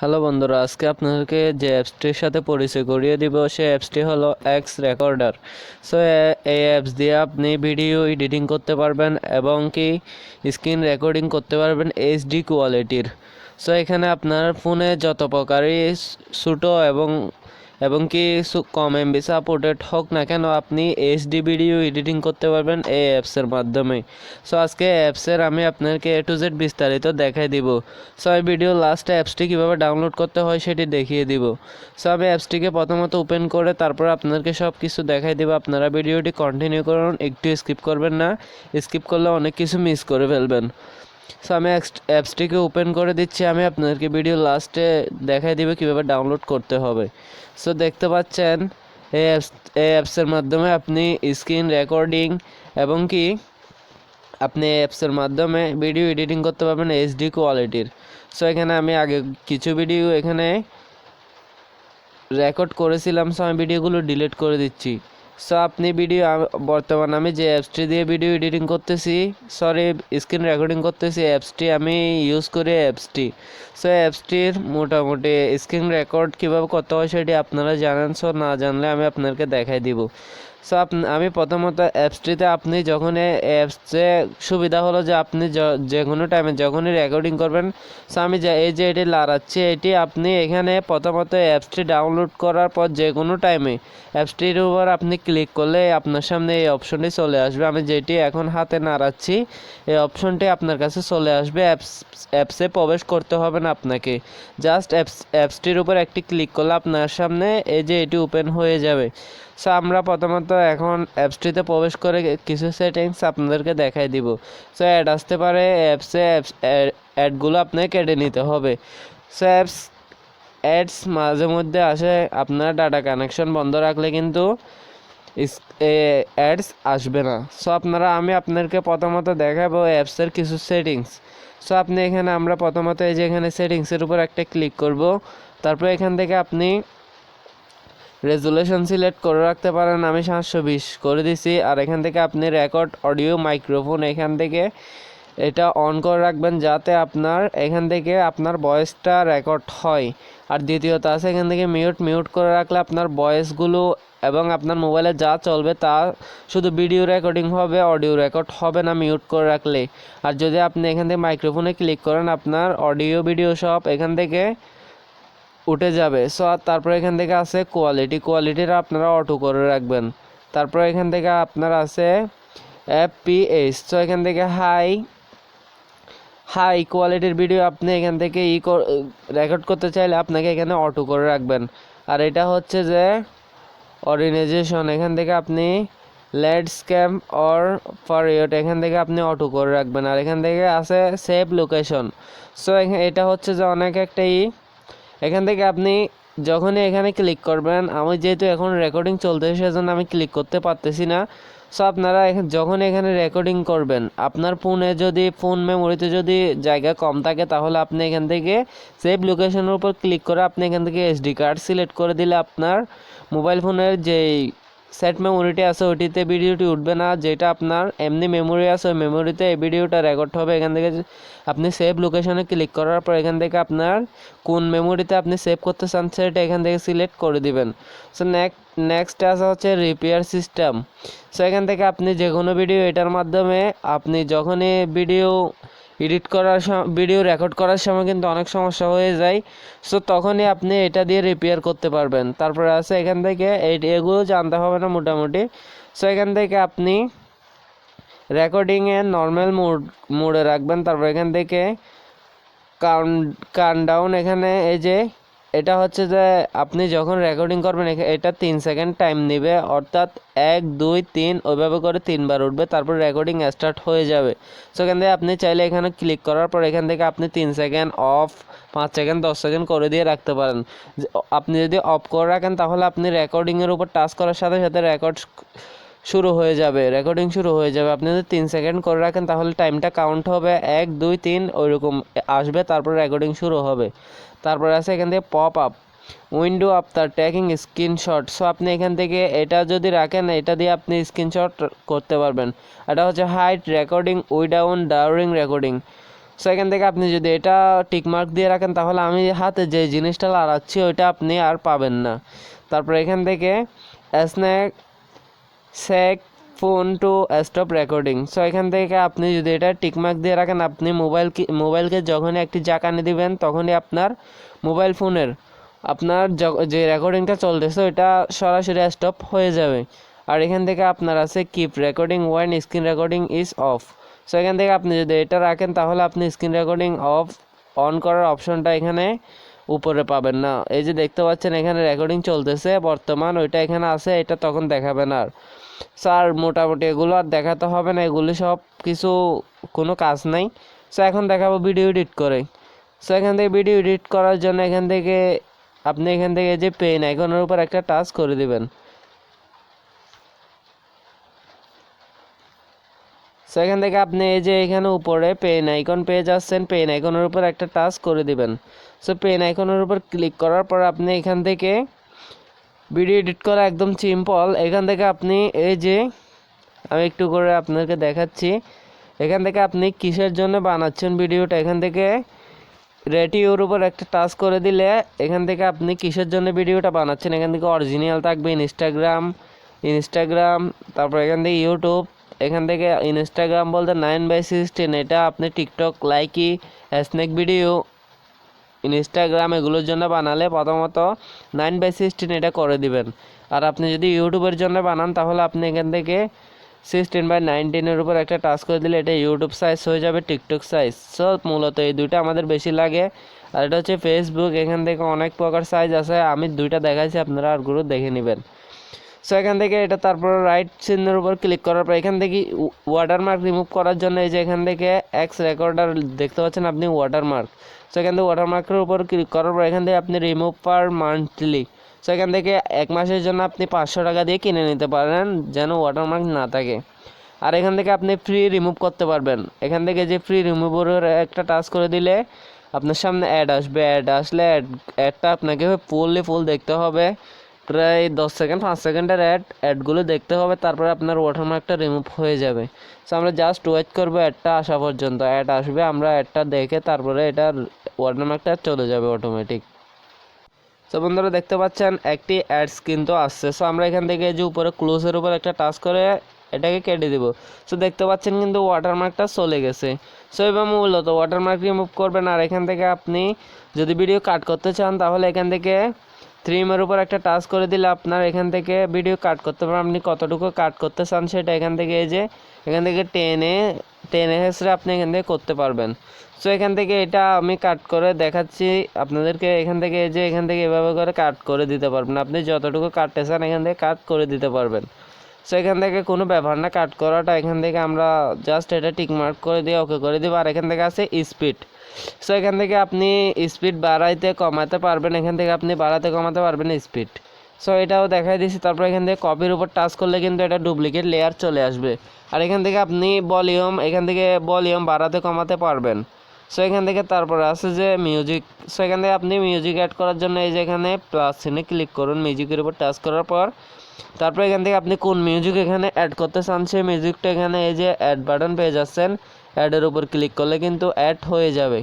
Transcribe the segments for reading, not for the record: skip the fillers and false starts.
Hello বন্ধুরা, আজকে আপনাদেরকে যে অ্যাপসটির সাথে পরিচয় করিয়ে দিব সেই অ্যাপসটি হলো এক্স রেকর্ডার। সো এই অ্যাপস দিয়ে আপনি ভিডিও এডিটিং করতে পারবেন এবং কি স্ক্রিন রেকর্ডিং করতে পারবেন এইচডি কোয়ালিটির। সো এখানে আপনার ফোনে যত প্রকারই ছোটো এবং কি কম এমবি সাপোর্টেড হোক না কেন, আপনি এইচডি ভিডিও এডিটিং করতে পারবেন এই অ্যাপসের মাধ্যমে। সো আজকে অ্যাপসের আমি আপনাকে এ টু জেড বিস্তারিত দেখাই দিব। সো এই ভিডিও লাস্টে অ্যাপসটি কীভাবে ডাউনলোড করতে হয় সেটি দেখিয়ে দিব। সো আমি অ্যাপসটিকে প্রথমত ওপেন করে তারপর আপনাদেরকে সব কিছু দেখাই দিব। আপনারা ভিডিওটি কন্টিনিউ করুন, একটু স্কিপ করবেন না, স্কিপ করলে অনেক কিছু মিস করে ফেলবেন। সো আমি অ্যাপসটিকে ওপেন করে দিচ্ছি, আমি আপনাদেরকে ভিডিও লাস্টে দেখাই দিব কীভাবে ডাউনলোড করতে হবে। সো দেখতে পাচ্ছেন এই অ্যাপসের মাধ্যমে আপনি স্ক্রিন রেকর্ডিং এবং কি আপনি অ্যাপসের মাধ্যমে ভিডিও এডিটিং করতে পারবেন এইচডি কোয়ালিটির। সো এখানে আমি আগে কিছু ভিডিও এখানে রেকর্ড করেছিলাম, সো আমি ভিডিওগুলো ডিলিট করে দিচ্ছি। সো আপনি বর্তমানে আমি যে অ্যাপসটি দিয়ে ভিডিও এডিটিং করতেছি, স্ক্রিন রেকর্ডিং করতেছি, অ্যাপসটি আমি ইউজ করি অ্যাপসটি। সো অ্যাপসটির মোটামুটি স্ক্রিন রেকর্ড কীভাবে করতে হয় সেটি আপনারা জানেন। সো না জানলে আমি আপনাদেরকে দেখাই দিব। সো আমি প্রথমত অ্যাপসটিতে আপনি যখন অ্যাপসে সুবিধা হলো যে আপনি যে কোনো টাইমে যখনই রেকর্ডিং করবেন। সো আমি এই যে এটি লাগাচ্ছি, এটি আপনি এখানে প্রথমত অ্যাপসটি ডাউনলোড করার পর যে কোনো টাইমে অ্যাপসটির উপর আপনি ক্লিক করলে আপনার সামনে এই অপশনটি চলে আসবে। আমি যেটি এখন হাতে নাড়াচ্ছি এই অপশনটি আপনার কাছে চলে আসবে। অ্যাপসে প্রবেশ করতে হবে না আপনাকে, জাস্ট অ্যাপসটির উপর একটি ক্লিক করলে আপনার সামনে এই যে এটি ওপেন হয়ে যাবে। সো আমরা প্রথমত এখন অ্যাপসটিতে প্রবেশ করে কিছু সেটিংস আপনাদেরকে দেখাই দিব। সো অ্যাড আসতে পারে অ্যাডগুলো আপনাকে কেটে নিতে হবে। সো অ্যাডস মাঝে মধ্যে আসে, আপনার ডাটা কানেকশন বন্ধ রাখলে কিন্তু অ্যাডস আসবে না। সো আমি আপনাদেরকে প্রথমত দেখাবো অ্যাপসের কিছু সেটিংস। সো আমরা প্রথমত এই যে এখানে সেটিংসের উপর একটা ক্লিক করব। তারপর এখান থেকে আপনি রেজুলেশন সিলেক্ট করে রাখতে পারেন, আমি 720 করে দিছি। আর এখান থেকে আপনি রেকর্ড অডিও মাইক্রোফোন এখান থেকে এটা অন করে রাখবেন, যাতে এখান থেকে আপনার ভয়েসটা রেকর্ড হয়। আর দ্বিতীয়ত আছে এখান থেকে মিউট করে রাখলে আপনার ভয়েসগুলো এবং আপনার মোবাইলে যা চলবে তা শুধু ভিডিও রেকর্ডিং হবে, অডিও রেকর্ড হবে না মিউট করে রাখলে। আর যদি আপনি এখান থেকে মাইক্রোফোনে ক্লিক করেন, আপনার অডিও ভিডিও সব এখান থেকে উঠে যাবে। সো তারপর এখান থেকে আছে কোয়ালিটিটা আপনারা অটো করে রাখবেন। তারপর এখান থেকে আপনার আছে এফপিএস। সো এখান থেকে হাই কোয়ালিটির ভিডিও আপনি এখান থেকে রেকর্ড করতে চাইলে আপনাকে এখানে অটো করে রাখবেন। আর এটা হচ্ছে যে অর্গানাইজেশন, এখান থেকে আপনি ল্যান্ডস্কেপ অর ফরওয়ার্ড এখান থেকে আপনি অটো করে রাখবেন। আর এখান থেকে আছে সেভ লোকেশন। সো এটা হচ্ছে যে এখান থেকে আপনি যখনই এখানে ক্লিক করবেন, আমি যেহেতু এখন রেকর্ডিং চলতেছে সেজন্য আমি ক্লিক করতে পারতেছি না। সো আপনারা যখন এখানে রেকর্ডিং করবেন, আপনার ফোন মেমোরিতে যদি জায়গা কম থাকে, তাহলে আপনি এখান থেকে সেভ লোকেশনের উপর ক্লিক করে আপনি এখান থেকে এসডি কার্ড সিলেক্ট করে দিলে আপনার মোবাইল ফোনের যেই সেট মেমোরিটি আছে ওইটিতে ভিডিওটি উঠবে না, যেটা আপনার এমনি মেমোরি আছে ওই মেমোরিতে এই ভিডিওটা রেকর্ড হবে। এখান থেকে আপনি সেভ লোকেশনে ক্লিক করার পর এখান থেকে আপনার কোন মেমোরিতে আপনি সেভ করতে চান সেটা এখান থেকে সিলেক্ট করে দিবেন। সো নেক্সট হচ্ছে রিপেয়ার সিস্টেম। সো এখান থেকে আপনি যে কোনো ভিডিও এটার মাধ্যমে আপনি যখনই ভিডিও রেকর্ড করার সময় কিন্তু অনেক সমস্যা হয়ে যায়। সো তখনই আপনি এটা দিয়ে রিপেয়ার করতে পারবেন। তারপরে আছে এখান থেকে এগুলো জানতে হবে না মোটামুটি। সো এখান থেকে আপনি রেকর্ডিংয়ে নর্মাল মোডে রাখবেন। তারপর এখান থেকে কাউন্টডাউন, এখানে এই যে এটা হচ্ছে যে আপনি যখন রেকর্ডিং করবেন এটা 3 সেকেন্ড টাইম নেবে, অর্থাৎ 1 2 3 ওইভাবে করে 3বার উঠবে, তারপর রেকর্ডিং স্টার্ট হয়ে যাবে। সো এখান থেকে আপনি চাইলে এখানে ক্লিক করার পর এখান থেকে আপনি 3 সেকেন্ড অফ, 5 সেকেন্ড 10 সেকেন্ড করে দিয়ে রাখতে পারেন। আপনি যদি অফ করে রাখেন তাহলে আপনি রেকর্ডিংয়ের উপর টাচ করার সাথে সাথে রেকর্ডিং শুরু হয়ে যাবে। আপনি যদি 3 সেকেন্ড করে রাখেন তাহলে টাইমটা কাউন্ট হবে, 1 2 3 ওইরকম আসবে, তারপর রেকর্ডিং শুরু হবে। তারপরে আছে এখান থেকে pop up window after taking screenshot. So আপনি এখান থেকে এটা যদি রাখেন, এটা দিয়ে আপনি স্ক্রিনশট করতে পারবেন। এটা হচ্ছে হাইড রেকর্ডিং উইডাউন ডাউরিং রেকর্ডিং। সো এখান থেকে আপনি যদি এটা টিকমার্ক দিয়ে রাখেন তাহলে আমি হাতে যে জিনিসটা লাগাচ্ছি ওইটা আপনি আর পাবেন না। তারপর এখান থেকে স্ন্যাক সেক ফোন টু স্টপ রেকর্ডিং। সো এখান থেকে আপনি যদি এটা টিকমার্ক দিয়ে রাখেন, আপনি মোবাইলকে যখনই একটি জাকানি দিবেন তখনই আপনার মোবাইল ফোনের আপনার যে রেকর্ডিংটা চলতেছে ওইটা সরাসরি স্টপ হয়ে যাবে। আর এখান থেকে আপনার আছে keep recording when screen recording is off. So এখান থেকে আপনি যদি এটা রাখেন তাহলে আপনি স্ক্রিন রেকর্ডিং অন করার অপশনটা এখানে উপরে পাবেন না। এই যে দেখতে পাচ্ছেন এখানে রেকর্ডিং চলতেছে বর্তমান, ওইটা এখানে আছে, এটা তখন দেখাবে না। আর স্যার মোটামুটি এগুলো আর দেখাতে হবে না, এগুলি সব কিছু কোনো কাজ নাই। সো এখন দেখাবো ভিডিও এডিট করে। সো এখান থেকে ভিডিও এডিট করার জন্য আপনি এখান থেকে যে পেন আইকনের উপর একটা টাচ করে দিবেন। সো এখান থেকে আপনি এই যে এখানে উপরে পেন আইকন পেয়ে যাচ্ছেন, পেন আইকনের উপর একটা টাচ করে দিবেন। সো পেন আইকনের উপর ক্লিক করার পর আপনি এখান থেকে ভিডিও এডিট করা একদম সিম্পল। এখান থেকে আপনি এই যে আমি একটু করে আপনাকে দেখাচ্ছি, এখান থেকে আপনি কিসের জন্য বানাচ্ছেন ভিডিওটা, এখান থেকে রেডিওর উপর একটা টাচ করে দিলে এখান থেকে আপনি কিসের জন্য ভিডিওটা বানাচ্ছেন এখান থেকে অরিজিনাল থাকবে ইনস্টাগ্রাম, তারপর এখান থেকে ইউটিউব, এখান থেকে ইনস্টাগ্রাম বলতে 9/16, এটা আপনি TikTok, Likee, snack video, Instagram এগুলোর জন্য বানালে প্রথমত 9/16 এটা করে দিবেন। আর আপনি যদি ইউটিউবের জন্য বানান তাহলে আপনি এখান থেকে 16/19 উপর একটা টাচ করে দিলে এটা ইউটিউব সাইজ হয়ে যাবে, টিকটক সাইজ। সো মূলত এই দুইটা আমাদের বেশি লাগে। আর এটা হচ্ছে ফেসবুক, এখান থেকে অনেক প্রকার সাইজ আছে, আমি দুইটা দেখাইছি, আপনারা আরগুলো দেখে নেবেন। সো এখান থেকে এটা তারপর রাইট চিহ্নের উপর ক্লিক করার পর এখান থেকে ওয়াটারমার্ক রিমুভ করার জন্য এই যে এখান থেকে এক্স রেকর্ডার দেখতে পাচ্ছেন আপনি ওয়াটারমার্ক। সো এখান থেকে ওয়াটারমার্কের উপর ক্লিক করার পর এখান থেকে আপনি রিমুভ পার মান্থলি। সো এখান থেকে 1 মাসের জন্য আপনি 500 টাকা দিয়ে কিনে নিতে পারেন যেন ওয়াটারমার্ক না থাকে। আর এখান থেকে আপনি ফ্রি রিমুভ করতে পারবেন। এখান থেকে যে ফ্রি রিমুভের একটা টাচ করে দিলে আপনার সামনে অ্যাড আসবে, অ্যাড আসলে অ্যাডটা আপনাকে ফুল দেখতে হবে, প্রায় 10 সেকেন্ড 5 সেকেন্ডের অ্যাডগুলো দেখতে হবে, তারপরে আপনার ওয়াটারমার্কটা রিমুভ হয়ে যাবে। সো আমরা জাস্ট ওয়েট করবো অ্যাডটা আসা পর্যন্ত, অ্যাড আসবে, আমরা অ্যাডটা দেখে তারপরে এটা ওয়াটারমার্কটা চলে যাবে অটোমেটিক। সো বন্ধুরা দেখতে পাচ্ছেন একটি অ্যাডস কিন্তু আসছে। সো আমরা এখান থেকে যে উপরে ক্লোজের উপর একটা টাচ করে এটাকে কেটে দিব। সো দেখতে পাচ্ছেন কিন্তু ওয়াটারমার্কটা চলে গেছে। সো এবার মূলত ওয়াটারমার্ক রিমুভ করবেন। আর এখান থেকে আপনি যদি ভিডিও কাট করতে চান তাহলে এখান থেকে থ্রিমের উপর একটা টাচ করে দিলে আপনার এখান থেকে ভিডিও কাট করতে পারেন, আপনি কতটুকু কাট করতে চান সেটা এখান থেকে এই যে এখান থেকে টেনে হেসড়ে আপনি এখান থেকে করতে পারবেন। সো এখান থেকে এটা আমি কাট করে দেখাচ্ছি আপনাদেরকে। এখান থেকে এই যে এখান থেকে এভাবে করে কাট করে দিতে পারবেন, আপনি যতটুকু কাটতে চান এখান থেকে কাট করে দিতে পারবেন। সো এখান থেকে কোনো ব্যাপার না কাট করাটা, এখান থেকে আমরা জাস্ট এটা টিক মার্ক করে দিয়ে ওকে করে দিব। আর এখান থেকে আছে স্পিড। সো এখান থেকে আপনি স্পিড বাড়াইতে কমাতে পারবেন, এখান থেকে আপনি বাড়াতে কমাতে পারবেন স্পিড। সো এটাও দেখাই দিচ্ছি। তারপর এখান থেকে কপির উপর টাচ করলে কিন্তু এটা ডুপ্লিকেট লেয়ার চলে আসবে। আর এখান থেকে আপনি ভলিউম বাড়াতে কমাতে পারবেন। সো এখান থেকে তারপর আছে যে মিউজিক। সো এখান থেকে আপনি মিউজিক অ্যাড করার জন্য এই যে এখানে প্লাস চিহ্নে ক্লিক করুন, মিউজিকের উপর টাচ করার পর তারপর এখান থেকে আপনি কোন মিউজিক এখানে অ্যাড করতে চান সেই মিউজিকটা এখানে এই যে অ্যাড বাটন পেয়ে যাচ্ছেন, অ্যাডের উপর ক্লিক করলে কিন্তু অ্যাড হয়ে যাবে।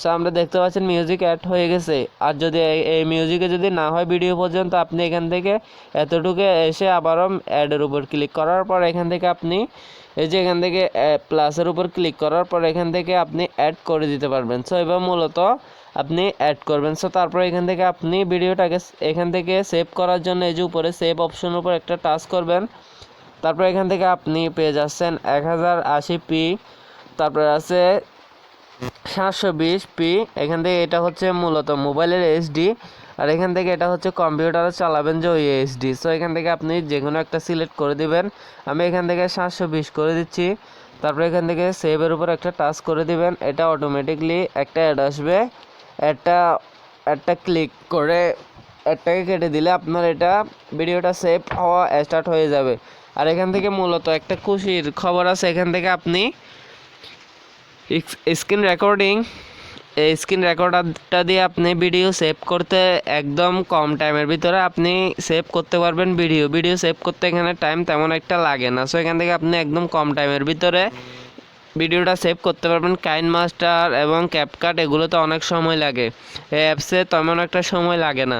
সো আমরা দেখতে পাচ্ছেন মিউজিক অ্যাড হয়ে গেছে। আর যদি এই মিউজিকে যদি না হয় ভিডিও পর্যন্ত, আপনি এখান থেকে এতটুকু এসে আবারও অ্যাডের উপর ক্লিক করার পর এখান থেকে আপনি এই যে এখান থেকে প্লাসের উপর ক্লিক করার পর এখান থেকে আপনি অ্যাড করে দিতে পারবেন। সো এবার মূলত আপনি অ্যাড করবেন। সো তারপর এখান থেকে আপনি ভিডিওটাকে এখান থেকে সেভ করার জন্য এই যে উপরে সেভ অপশনের উপর একটা টাচ করবেন। তারপর এখান থেকে আপনি পেয়ে যাচ্ছেন 1080p, তারপর আছে 720p। এখান থেকে এটা হচ্ছে মূলত মোবাইলের এইচডি, আর এখান থেকে এটা হচ্ছে কম্পিউটারে চালাবেন যে ওই এইচডি। সো এখান থেকে আপনি যে কোনো একটা সিলেক্ট করে দিবেন। আমি এখান থেকে 720 করে দিচ্ছি। তারপরে এখান থেকে সেভের উপর একটা টাচ করে দিবেন, এটা অটোমেটিকলি একটা অ্যাড আসবে। অ্যাডটা ক্লিক করে অ্যাডটাকে কেটে দিলে আপনার এটা ভিডিওটা সেভ হওয়া স্টার্ট হয়ে যাবে। আর এখান থেকে মূলত একটা খুশির খবর আছে, এখান থেকে আপনি স্ক্রিন রেকর্ডারটা দিয়ে আপনি ভিডিও সেভ করতে একদম কম টাইমের ভিতরে আপনি সেভ করতে পারবেন। ভিডিও সেভ করতে এখানে টাইম তেমন একটা লাগে না। সো এখান থেকে আপনি একদম কম টাইমের ভিতরে ভিডিওটা সেভ করতে পারবেন। কাইন মাস্টার এবং ক্যাপকাট এগুলোতে অনেক সময় লাগে, এই অ্যাপসে তেমন একটা সময় লাগে না।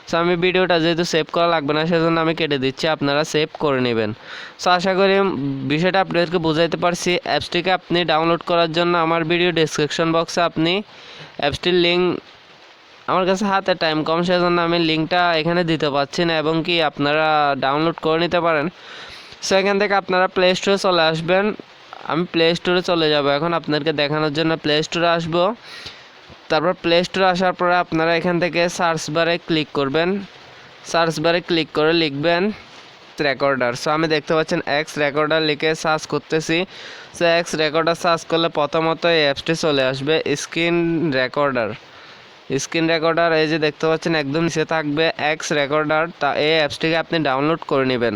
সো আমি ভিডিওটা যেহেতু সেভ করা লাগবে না সেজন্য আমি কেটে দিচ্ছি, আপনারা সেভ করে নেবেন। সো আশা করি বিষয়টা আপনাদেরকে বোঝাইতে পারছি। অ্যাপসটিকে আপনি ডাউনলোড করার জন্য আমার ভিডিও ডেসক্রিপশন বক্সে আপনি অ্যাপসটির লিঙ্ক, আমার কাছে হাতে টাইম কম সেজন্য আমি লিঙ্কটা এখানে দিতে পারছি না, এবং কি আপনারা ডাউনলোড করে নিতে পারেন। সো এখান থেকে আপনারা প্লে স্টোরে চলে আসবেন। আমি প্লে স্টোরে চলে যাব এখন আপনাদেরকে দেখানোর জন্য। প্লে স্টোরে আসবো, তারপর প্লে স্টোরে আসার পরে আপনারা এখান থেকে সার্চ বারে ক্লিক করবেন। সার্চ বারে ক্লিক করে লিখবেন রেকর্ডার। সো আমি দেখতে পাচ্ছেন এক্স রেকর্ডার লিখে সার্চ করতেছি। সো এক্স রেকর্ডার সার্চ করলে প্রথমত এই অ্যাপসটি চলে আসবে, স্ক্রিন রেকর্ডার। স্ক্রিন রেকর্ডার এই যে দেখতে পাচ্ছেন একদম নিচে থাকবে এক্স রেকর্ডার, তা এই অ্যাপসটিকে আপনি ডাউনলোড করে নেবেন।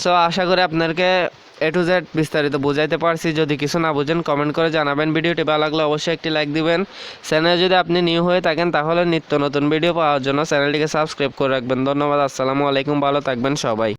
সো আশা করি আপনাদেরকে A to Z বিস্তারিত বোঝাইতে পারছি। যদি কিছু না বুঝেন কমেন্ট করে জানাবেন। ভিডিওটি ভালো লাগলে অবশ্যই একটি লাইক দিবেন। চ্যানেলে যদি আপনি নিউ হয়ে থাকেন তাহলে নিত্য নতুন ভিডিও পাওয়ার জন্য চ্যানেলটিকে সাবস্ক্রাইব করে রাখবেন। ধন্যবাদ। আসসালামু আলাইকুম, ভালো থাকবেন সবাই।